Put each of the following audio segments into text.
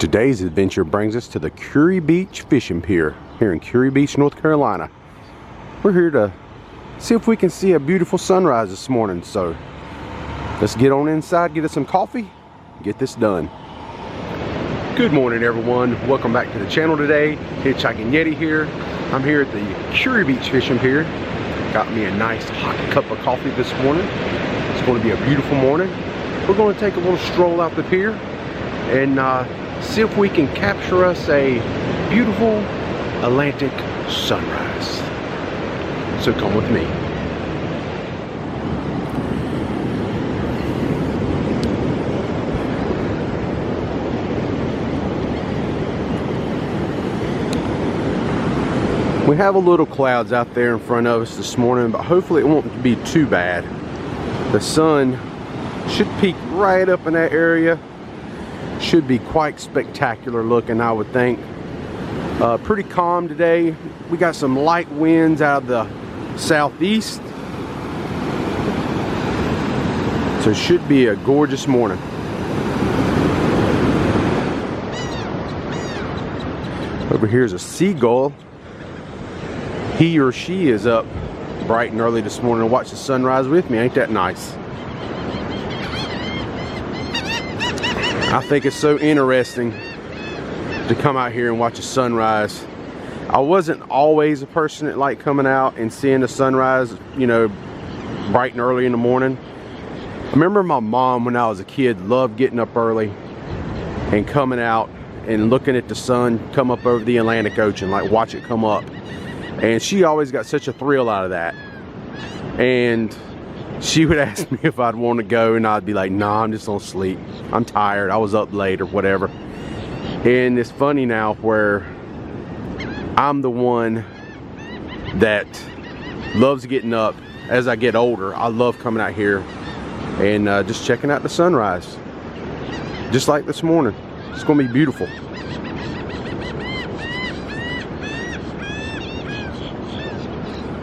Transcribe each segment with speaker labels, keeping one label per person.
Speaker 1: Today's adventure brings us to the Kure Beach Fishing Pier here in Kure Beach, North Carolina. We're here to see if we can see a beautiful sunrise this morning, so let's get on inside, get us some coffee, get this done. Good morning, everyone. Welcome back to the channel today. Hitch and Yeti here. I'm here at the Kure Beach Fishing Pier. Got me a nice hot cup of coffee this morning. It's going to be a beautiful morning. We're going to take a little stroll out the pier and see if we can capture us a beautiful Atlantic sunrise. So come with me. We have a little clouds out there in front of us this morning, but hopefully it won't be too bad. The sun should peak right up in that area. Should be quite spectacular looking, I would think. Pretty calm today. We got some light winds out of the southeast, so it should be a gorgeous morning. Over here is a seagull. He or she is up bright and early this morning to watch the sunrise with me. Ain't that nice? I think it's so interesting to come out here and watch a sunrise. I wasn't always a person that liked coming out and seeing the sunrise, you know, bright and early in the morning. I remember my mom, when I was a kid, loved getting up early and coming out and looking at the sun come up over the Atlantic Ocean, like watch it come up. And she always got such a thrill out of that. And she would ask me if I'd want to go, and I'd be like, nah, I'm just gonna sleep. I'm tired, I was up late or whatever. And it's funny now where I'm the one that loves getting up. As I get older, I love coming out here and just checking out the sunrise. Just like this morning. It's gonna be beautiful.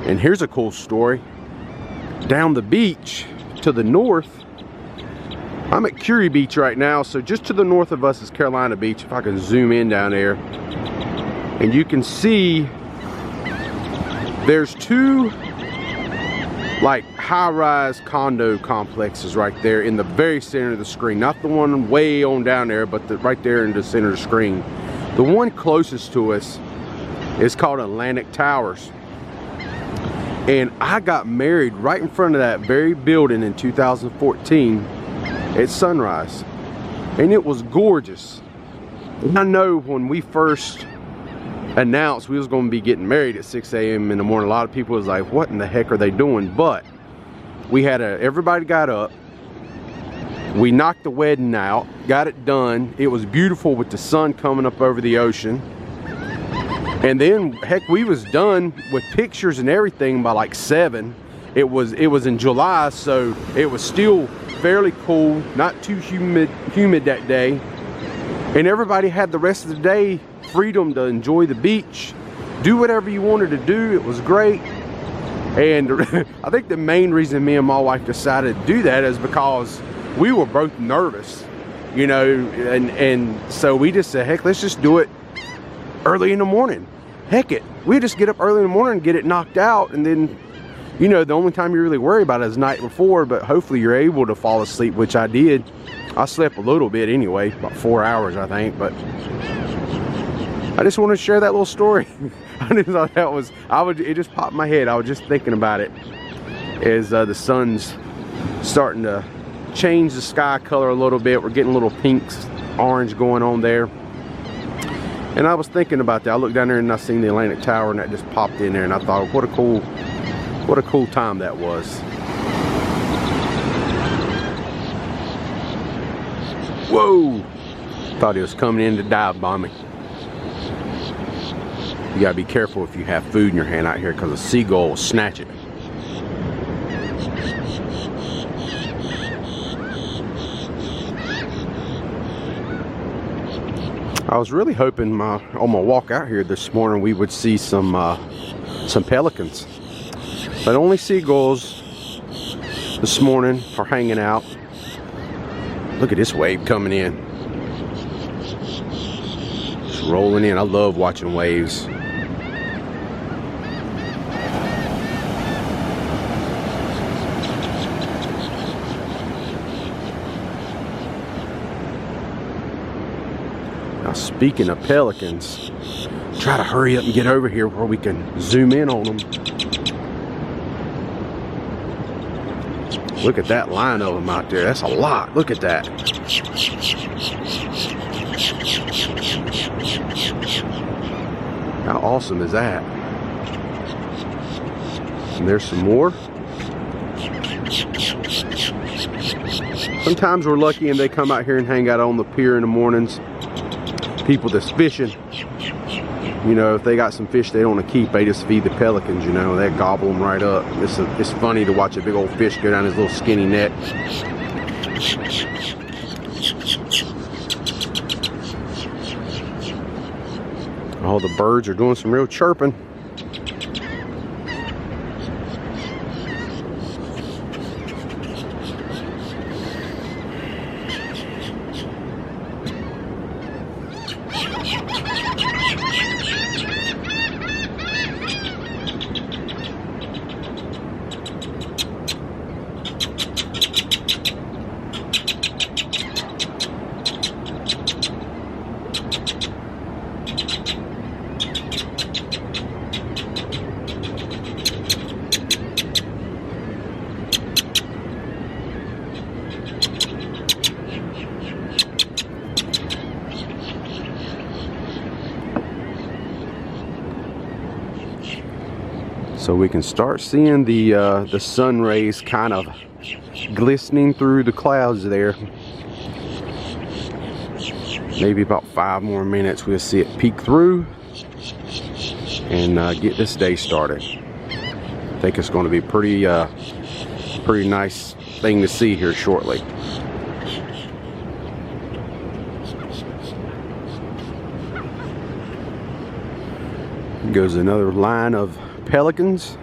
Speaker 1: And here's a cool story. Down the beach to the north, I'm at Kure Beach right now, so just to the north of us is Carolina Beach. If I can zoom in down there, and you can see there's two like high-rise condo complexes right there in the very center of the screen. Not the one way on down there, but right there in the center of the screen. The one closest to us is called Atlantic Towers. And I got married right in front of that very building in 2014 at sunrise. And it was gorgeous. And I know when we first announced we was going to be getting married at 6 a.m. in the morning, a lot of people was like, what in the heck are they doing? But we had everybody got up. We knocked the wedding out, got it done. It was beautiful with the sun coming up over the ocean. And then, heck, we was done with pictures and everything by like 7. It was in July, so it was still fairly cool, not too humid that day. And everybody had the rest of the day freedom to enjoy the beach, do whatever you wanted to do. It was great. And I think the main reason me and my wife decided to do that is because we were both nervous, you know, and so we just said, heck, let's just do it early in the morning. Heck it, we just get up early in the morning and get it knocked out, and then, you know, the only time you really worry about it is the night before, but hopefully you're able to fall asleep, which I did. I slept a little bit anyway, about 4 hours I think, but I just want to share that little story. I just thought that was, it just popped in my head. I was just thinking about it as the sun's starting to change the sky color a little bit. We're getting a little pinks, orange going on there. And I was thinking about that. I looked down there and I seen the Atlantic Tower, and that just popped in there, and I thought, what a cool time that was. Whoa! Thought he was coming in to dive bomb me. You gotta be careful if you have food in your hand out here, because a seagull will snatch it. I was really hoping on my walk out here this morning we would see some pelicans, but only seagulls this morning are hanging out. Look at this wave coming in. Just rolling in. I love watching waves. Now, speaking of pelicans, try to hurry up and get over here where we can zoom in on them. Look at that line of them out there. That's a lot. Look at that. How awesome is that? And there's some more. Sometimes we're lucky and they come out here and hang out on the pier in the mornings. People that's fishing, you know, if they got some fish they don't want to keep, they just feed the pelicans, you know, they gobble them right up. It's funny to watch a big old fish go down his little skinny neck. All the birds are doing some real chirping. So we can start seeing the sun rays kind of glistening through the clouds there. Maybe about 5 more minutes we'll see it peek through and get this day started. I think it's going to be pretty nice thing to see here shortly. Goes another line of pelicans.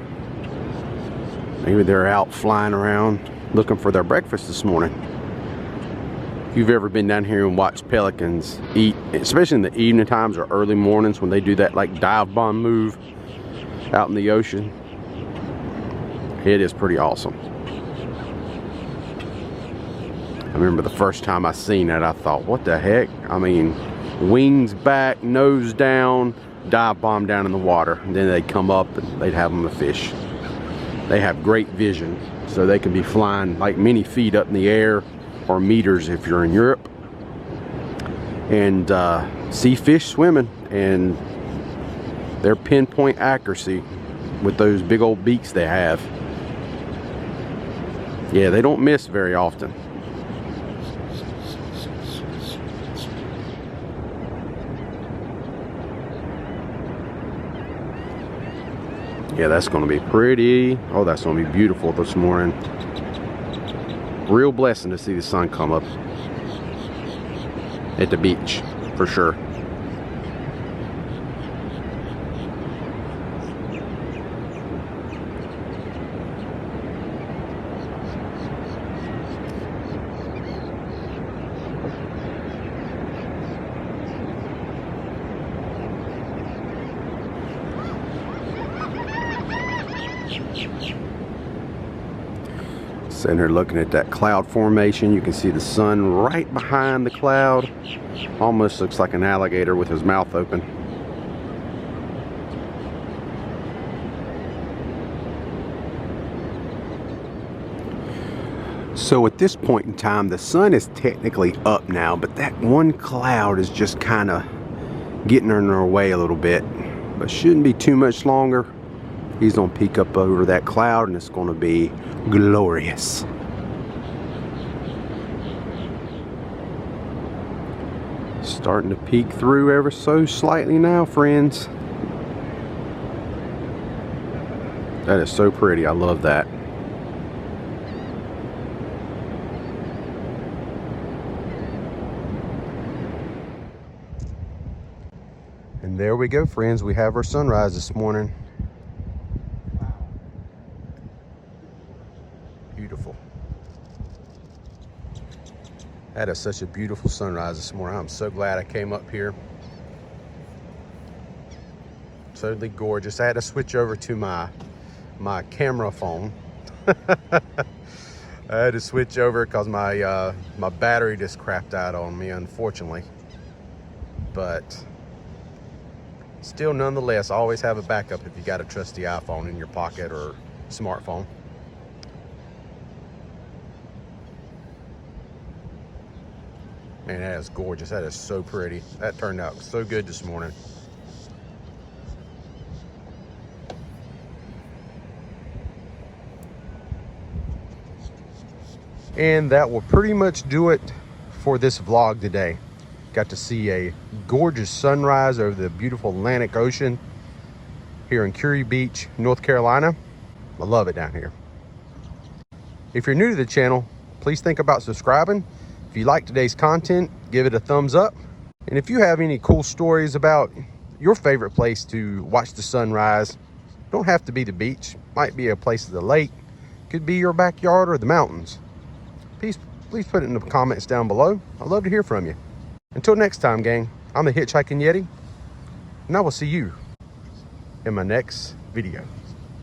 Speaker 1: Maybe they're out flying around looking for their breakfast this morning. If you've ever been down here and watched pelicans eat, especially in the evening times or early mornings when they do that like dive bomb move out in the ocean, it is pretty awesome. I remember the first time I seen it, I thought, what the heck? I mean, wings back, nose down, dive bomb down in the water, and then they'd come up and they'd have them to fish. They have great vision, so they can be flying like many feet up in the air or meters if you're in Europe, and see fish swimming, and their pinpoint accuracy with those big old beaks they have. Yeah, they don't miss very often. Yeah, that's going to be pretty. Oh, that's going to be beautiful this morning. Real blessing to see the sun come up at the beach, for sure. Sitting here looking at that cloud formation, you can see the sun right behind the cloud. Almost looks like an alligator with his mouth open. So at this point in time, the sun is technically up now, but that one cloud is just kind of getting in our way a little bit. But shouldn't be too much longer. He's gonna peek up over that cloud and it's gonna be glorious. Starting to peek through ever so slightly now, friends. That is so pretty. I love that. And there we go, friends. We have our sunrise this morning. Beautiful. That is such a beautiful sunrise this morning. I'm so glad I came up here. Absolutely gorgeous. I had to switch over to my camera phone. I had to switch over because my battery just crapped out on me, unfortunately. But still, nonetheless, always have a backup if you got a trusty iPhone in your pocket or smartphone. Man, that is gorgeous. That is so pretty. That turned out so good this morning. And that will pretty much do it for this vlog today. Got to see a gorgeous sunrise over the beautiful Atlantic Ocean here in Kure Beach, North Carolina. I love it down here. If you're new to the channel, please think about subscribing. If you like today's content, give it a thumbs up. And if you have any cool stories about your favorite place to watch the sunrise, don't have to be the beach, might be a place of the lake, could be your backyard or the mountains. Please put it in the comments down below. I'd love to hear from you. Until next time, gang, I'm the Hitchhiking Yeti, and I will see you in my next video.